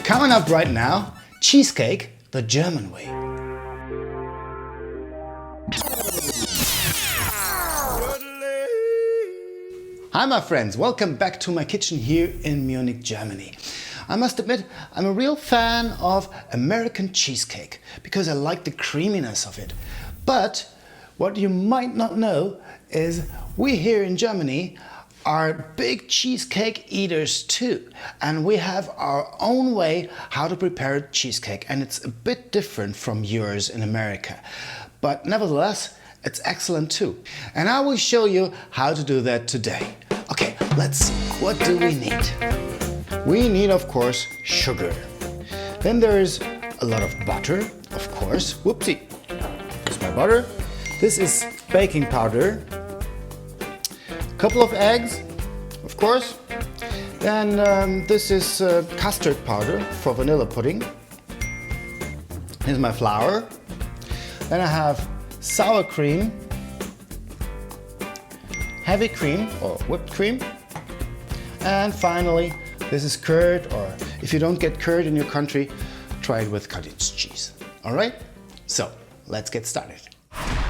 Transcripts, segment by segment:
Coming up right now, cheesecake the German way. Hi my friends, welcome back to my kitchen here in Munich, Germany. I must admit, I'm a real fan of American cheesecake because I like the creaminess of it. But what you might not know is we here in Germany are big cheesecake eaters too, and we have our own way how to prepare cheesecake, and it's a bit different from yours in America, but nevertheless it's excellent too, and I will show you how to do that today. Okay, let's see, what do we need? We need, of course, sugar. Then there's a lot of butter, of course. Whoopsie, here's my butter. This is baking powder. Couple of eggs, of course. Then this is custard powder for vanilla pudding. Here's my flour. Then I have sour cream, heavy cream or whipped cream. And finally, this is curd, or if you don't get curd in your country, try it with cottage cheese. All right? So, let's get started.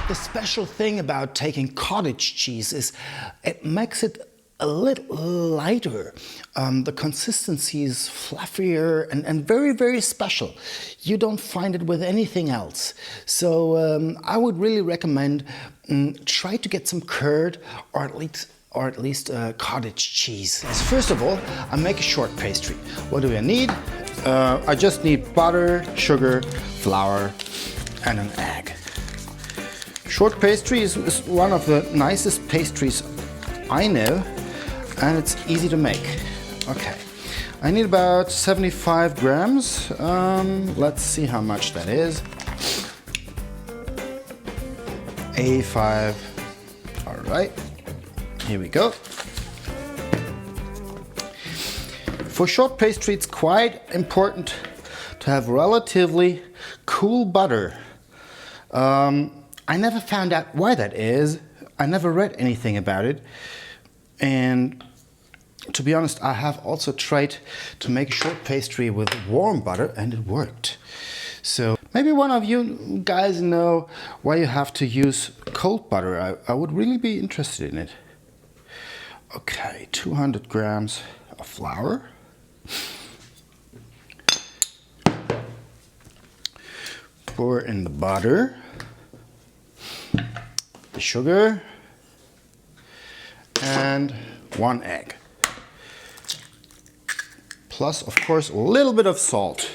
The special thing about taking cottage cheese is it makes it a little lighter. The consistency is fluffier and very, very special. You don't find it with anything else. So I would really recommend try to get some curd or at least cottage cheese. First of all, I make a short pastry. What do I need? I just need butter, sugar, flour, and an egg. Short pastry is one of the nicest pastries I know, and it's easy to make. Okay, I need about 75 grams. Let's see how much that is. 85. All right, here we go. For short pastry, it's quite important to have relatively cool butter. I never found out why that is. I never read anything about it. And to be honest, I have also tried to make short pastry with warm butter and it worked. So maybe one of you guys know why you have to use cold butter. I would really be interested in it. Okay, 200 grams of flour. Pour in the butter, the sugar, and 1 egg. Plus, of course, a little bit of salt.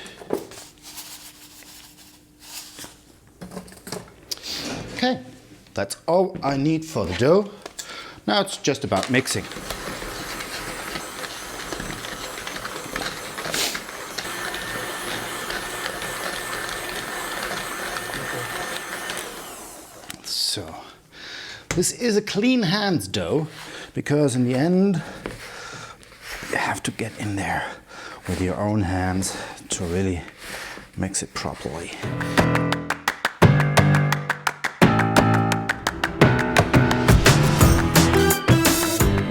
Okay, that's all I need for the dough. Now it's just about mixing. So, this is a clean hands dough, because in the end you have to get in there with your own hands to really mix it properly.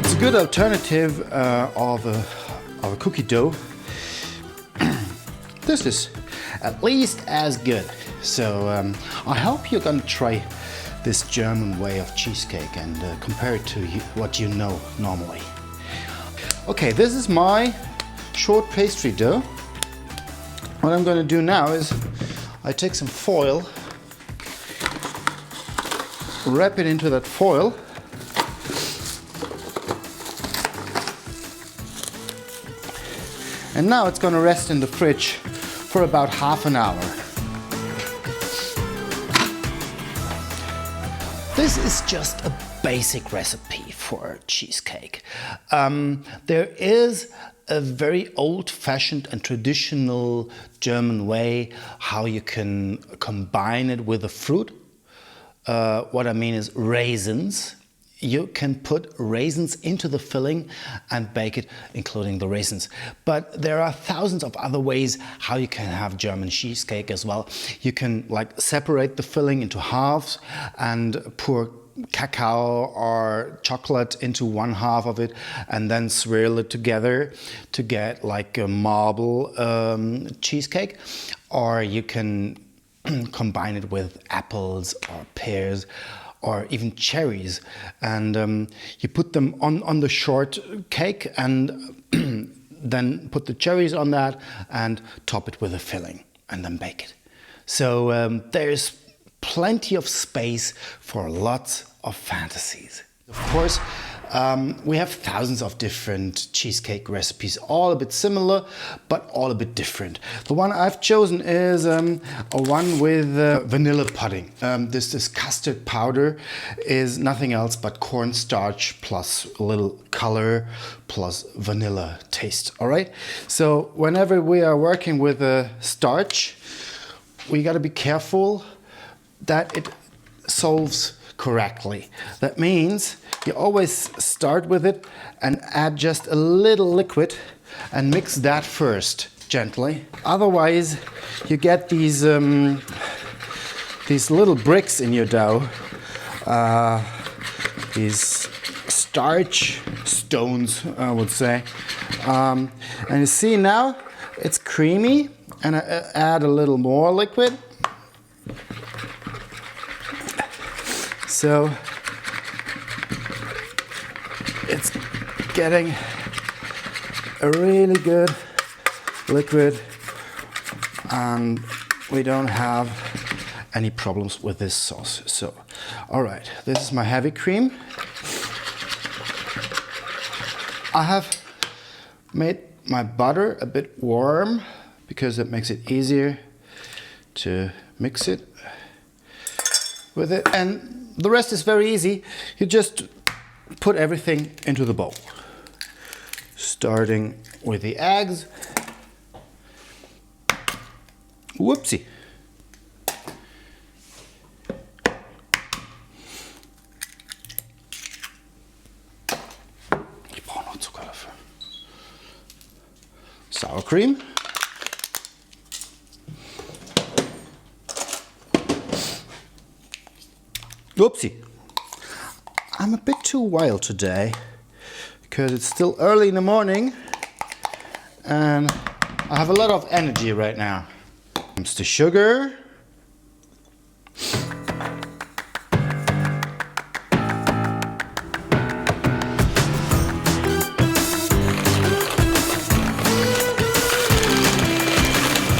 It's a good alternative of a cookie dough. This is at least as good. So I hope you're gonna try this German way of cheesecake and compare it to what you know normally. Okay, this is my short pastry dough. What I'm going to do now is I take some foil, wrap it into that foil, and now it's going to rest in the fridge for about half an hour. This is just a basic recipe for cheesecake. There is a very old-fashioned and traditional German way how you can combine it with a fruit. What I mean is raisins. You can put raisins into the filling and bake it, including the raisins. But there are thousands of other ways how you can have German cheesecake as well. You can like separate the filling into halves and pour cacao or chocolate into one half of it and then swirl it together to get like a marble cheesecake. Or you can combine it with apples or pears or even cherries, and you put them on the short cake and then put the cherries on that and top it with a filling and then bake it. So there's plenty of space for lots of fantasies. Of course, we have thousands of different cheesecake recipes, all a bit similar, but all a bit different. The one I've chosen is a one with vanilla pudding. This custard powder is nothing else but cornstarch plus a little color plus vanilla taste, all right? So whenever we are working with a starch, we got to be careful that it solves correctly. That means you always start with it and add just a little liquid and mix that first gently. Otherwise you get these little bricks in your dough, these starch stones, I would say. And you see now it's creamy, and I add a little more liquid. So it's getting a really good liquid, and we don't have any problems with this sauce. So, all right, this is my heavy cream. I have made my butter a bit warm because it makes it easier to mix it with it, and the rest is very easy. You just put everything into the bowl, starting with the eggs. Whoopsie. Ich brauche noch Zucker dafür. Sour cream. Whoopsie. I'm a bit too wild today because it's still early in the morning and I have a lot of energy right now. Comes the sugar.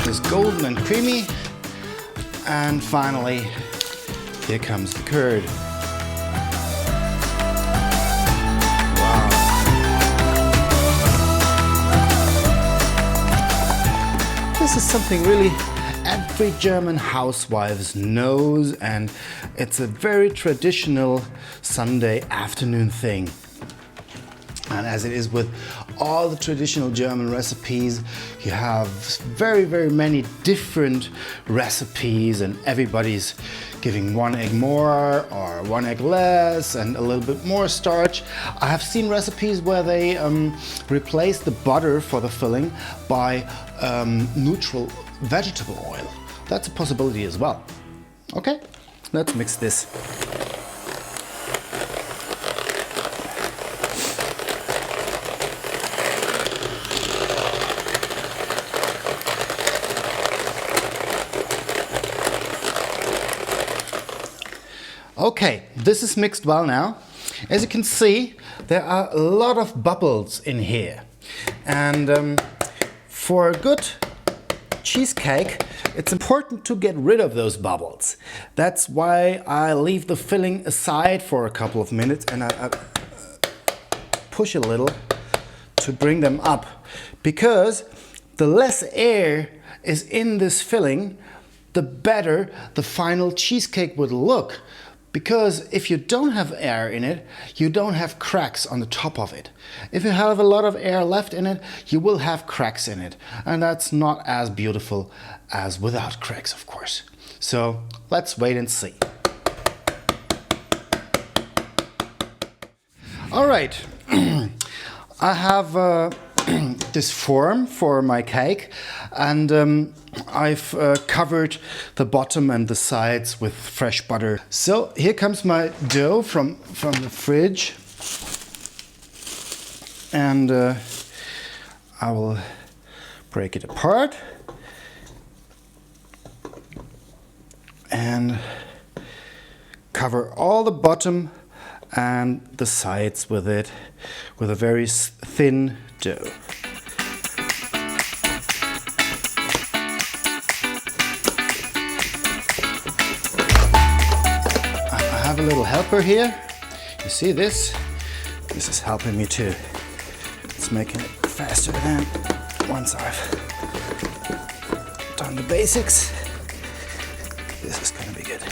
It's golden and creamy. And finally, here comes the curd. Wow. This is something really every German housewife knows, and it's a very traditional Sunday afternoon thing. And as it is with all the traditional German recipes, you have very, very many different recipes, and everybody's giving 1 egg more or 1 egg less and a little bit more starch. I have seen recipes where they replace the butter for the filling by neutral vegetable oil. That's a possibility as well. Okay, let's mix this. Okay, this is mixed well now. As you can see, there are a lot of bubbles in here. And for a good cheesecake, it's important to get rid of those bubbles. That's why I leave the filling aside for a couple of minutes and I push a little to bring them up. Because the less air is in this filling, the better the final cheesecake would look. Because if you don't have air in it, you don't have cracks on the top of it. If you have a lot of air left in it, you will have cracks in it. And that's not as beautiful as without cracks, of course. So let's wait and see. All right, I have this form for my cake, and I've covered the bottom and the sides with fresh butter. So here comes my dough from the fridge, and I will break it apart and cover all the bottom and the sides with it, with a very thin dough. I have a little helper here. You see this? This is helping me too. It's making it faster than once I've done the basics. This is gonna be good.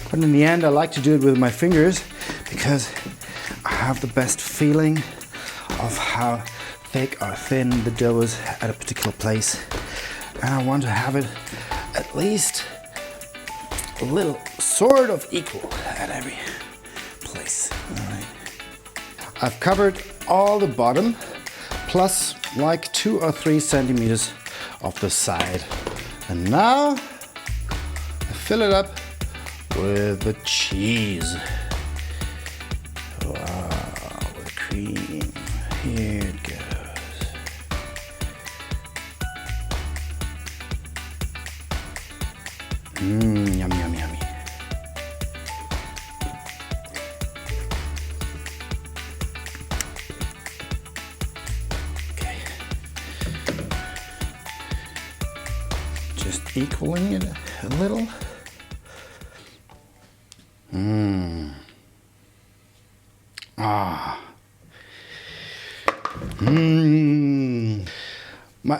But in the end, I like to do it with my fingers because I have the best feeling of how thick or thin the dough is at a particular place. And I want to have it at least a little sort of equal at every place. All right. I've covered all the bottom plus like 2 or 3 centimeters of the side. And now I fill it up with the cheese. Wow, with cream. Here it goes. Yum, yum, yummy. Okay. Just equaling it a little.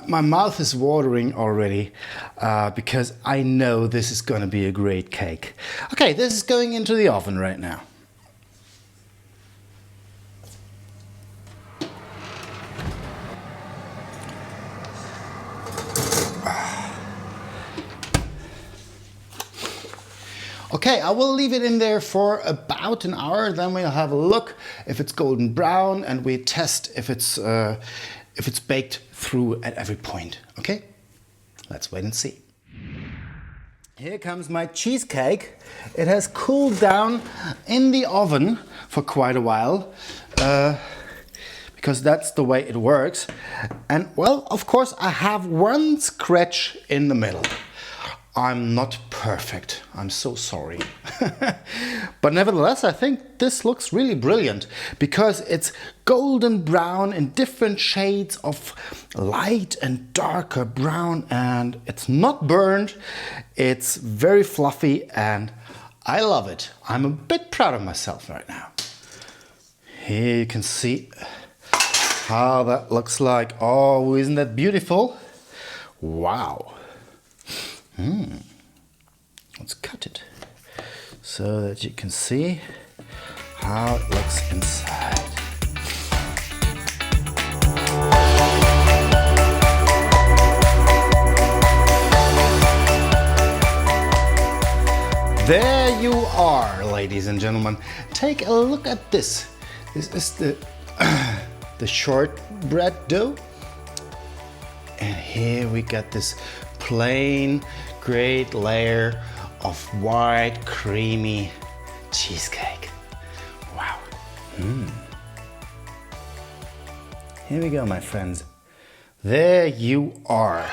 My mouth is watering already because I know this is going to be a great cake. Okay, this is going into the oven right now. Okay, I will leave it in there for about an hour, then we'll have a look if it's golden brown and we test if it's baked through at every point. Okay, let's wait and see. Here comes my cheesecake. It has cooled down in the oven for quite a while because that's the way it works. And well, of course, I have one scratch in the middle. I'm not perfect, I'm so sorry. But nevertheless, I think this looks really brilliant because it's golden brown in different shades of light and darker brown, and it's not burned, it's very fluffy, and I love it. I'm a bit proud of myself right now. Here you can see how that looks like. Oh, isn't that beautiful? Wow. Let's cut it so that you can see how it looks inside. There you are, ladies and gentlemen. Take a look at this. This is the shortbread dough. And here we got this plain, great layer of white, creamy cheesecake. Wow. Here we go, my friends. There you are.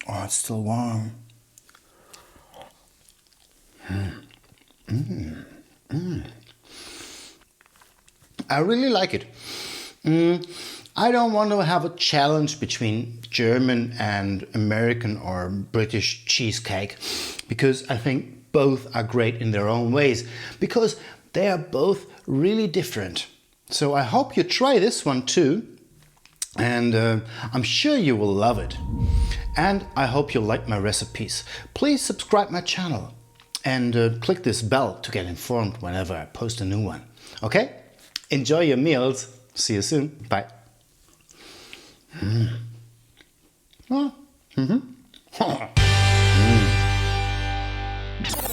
Oh, it's still warm. I really like it. I don't want to have a challenge between German and American or British cheesecake because I think both are great in their own ways because they are both really different. So I hope you try this one too, and I'm sure you will love it. And I hope you like my recipes. Please subscribe my channel and click this bell to get informed whenever I post a new one. Okay? Enjoy your meals. See you soon. Bye. Oh. you.